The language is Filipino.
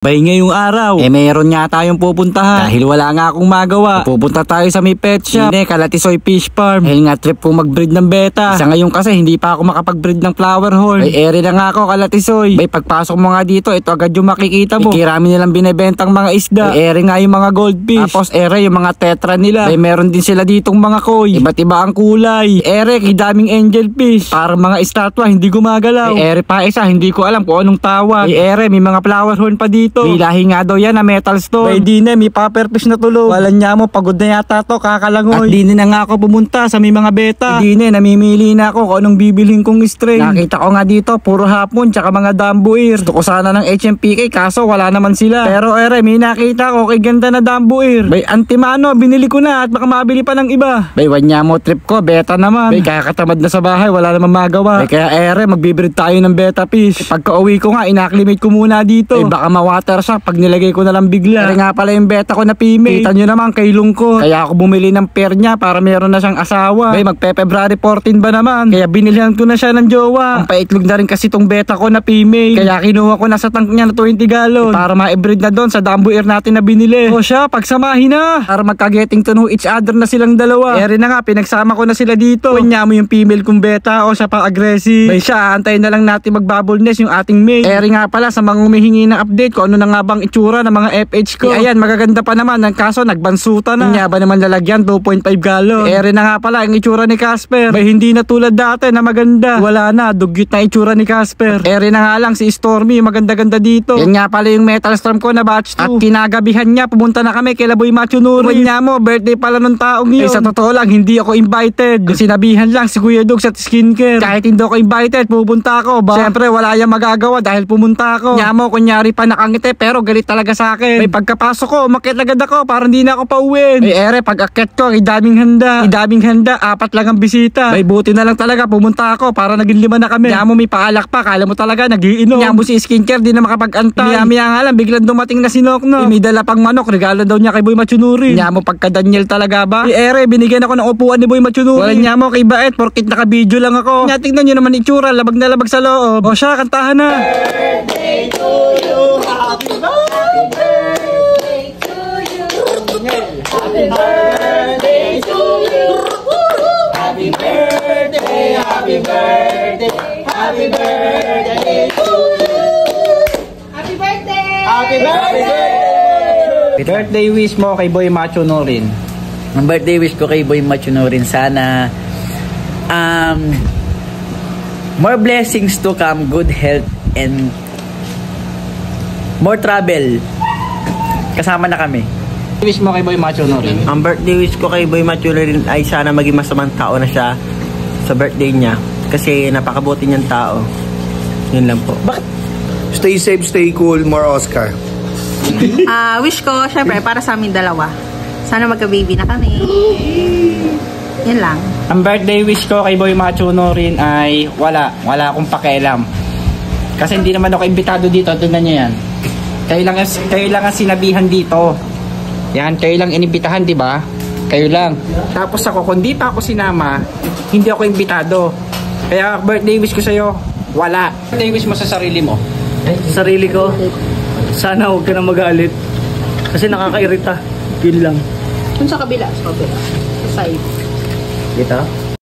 Bay ngayong araw, meron nga tayong pupuntahan. Dahil wala nga akong magawa, pupunta tayo sa may pet shop. Hindi, Kalatisoy Fish Farm. Dahil nga trip ko mag-breed ng beta. Isa ngayon kasi hindi pa ako makapag-breed ng flower horn. Bay, ere na nga ako, Kalatisoy. Bay, pagpasok mo nga dito, ito agad yung makikita mo. Ikirami nilang binibentang mga isda. Bay, ere nga yung mga goldfish. Tapos ere yung mga tetra nila. Bay, meron din sila ditong mga koi. Iba't iba ang kulay. Ere, kidaming angelfish. Parang mga estatwa, hindi gumagalaw. Bay, ere pa isa, hindi ko alam kung anong tawag. Bay, ere, may mga flower horn pa dito. Bilahi nga daw yan na metal stone. Bay, di na, may pufferfish na tulog. Walang niya mo, pagod na yata to, kakalangoy. At di na nga ako pumunta sa may mga beta. Di na, namimili na ako kung anong bibilhin kong string. Nakita ko nga dito, puro hapon, tsaka mga Dumbo ear. Gusto ko sana ng HMPK, kaso wala naman sila. Pero ere, may nakita ko, kay ganda na Dumbo ear. Bay, antimano, binili ko na at baka mabili pa ng iba. Bay, wanya mo trip ko, beta naman. Bay, kakatamad na sa bahay, wala naman magawa. Bay, kaya ere, magbibreed tayo ng beta fish. Pagka uwi ko nga, inacclimate ko muna dito. Bay, baka ma-water shock pag nilagay ko na lang bigla. Kaya nga pala yung beta ko na female. Kita nyo naman kay Lungko. Kaya ako bumili ng pair niya para meron na siyang asawa. Bay, magpe-February 14 ba naman? Kaya binilhan ko na siya ng jowa. Ang paitlog na rin kasi tong beta ko na female. Kaya kinuha ko na sa tank niya na 20 gallon. Para ma-breed na doon sa Dumbo ear natin na binili. O siya, pagsamahin na. Para magka-getting to know each other na silang dalawa. Kaya rin na nga, pinagsama ko na sila dito. Kanya mo yung female kong beta o siya pa aggressive. Bay, siya, antayin na lang natin mag-bubble nest yung ating mate. Kaya rin nga pala sa mga humihingi ng update ko ano na nga bang itsura ng mga FH ko. Ayan, magaganda pa naman. Ang kaso, nagbansuta na. Kanya ba naman lalagyan? 2.5 gallon. Ere na nga pala ang itsura ni Casper. Bay, hindi na tulad dati na maganda. Wala na, dugyot na itsura ni Casper. Ere na nga lang si Stormy, maganda-ganda dito. Yan nga pala yung Metal Storm ko na batch 2. At kinagabihan niya, pumunta na kami kay Laboy Machunuri. Kanya mo, birthday pala nung taong yun. Sa totoo lang, hindi ako invited. Sinabihan lang si Kuya Dog sa skincare. Kahit hindi ako invited, pupunta ako. Siyempre, wala yung magagawa dahil pumunta ako. Kanya mo, kunyari pa nakangiti pero galit talaga sa akin. May pagkapasok ko, umakyat agad ako para hindi na ako pauwiin. May ere, pag akyat ko, idaming handa. Idaming handa, 4 lang ang bisita. May buti na lang talaga, pumunta ako para naging 5 na kami. Kaya mo may paalak pa, kala mo talaga nagiinom. Kaya mo si skincare, di na makapag-antay. Maya nga lang, biglang dumating na si Nokno. May dala pang manok, regalo daw niya kay Boy Machunuri. Kaya mo pagka Daniel talaga ba? May ere, binigyan ako ng upuan ni Boy Machunuri. Wala niya mo kay Baet, porkit naka-video lang ako. Kaya tingnan nyo naman itsura, labag na labag sa loob. O siya, kantahan na. Birthday to you, happy birthday to you. Happy birthday to you. Happy birthday, happy birthday, happy birthday to you. Happy birthday! Happy birthday! Birthday wish mo kay Boy Machunurin. Ang birthday wish ko kay Boy Machunurin, sana more blessings to come, good health, and more travel. Kasama na kami. Wish mo kay Boy Machunurin. Ang birthday wish ko kay Boy Machunurin ay sana maging masamang tao na siya sa birthday niya. Kasi napakabuti niyang tao. Yun lang po. Bakit? Stay safe, stay cool, more Oscar. Wish ko, syempre, para sa amin dalawa. Sana magka-baby na kami. Yan lang. Ang birthday wish ko kay Boy Machunurin ay wala akong pakialam. Kasi hindi naman ako imbitado dito, tingnan niyo yan. Kayo lang ang sinabihan dito. Yan, kayo lang inibitahan, di ba? Kayo lang. Tapos ako, kung di pa ako sinama, hindi ako imbitado. Kaya birthday wish ko sa'yo, wala. Birthday wish mo sa sarili mo? Sa sarili ko, sana huwag ka na magalit. Kasi nakakairita. Yun lang. Kung sa kabila, sa kabila. Sa side. Dito?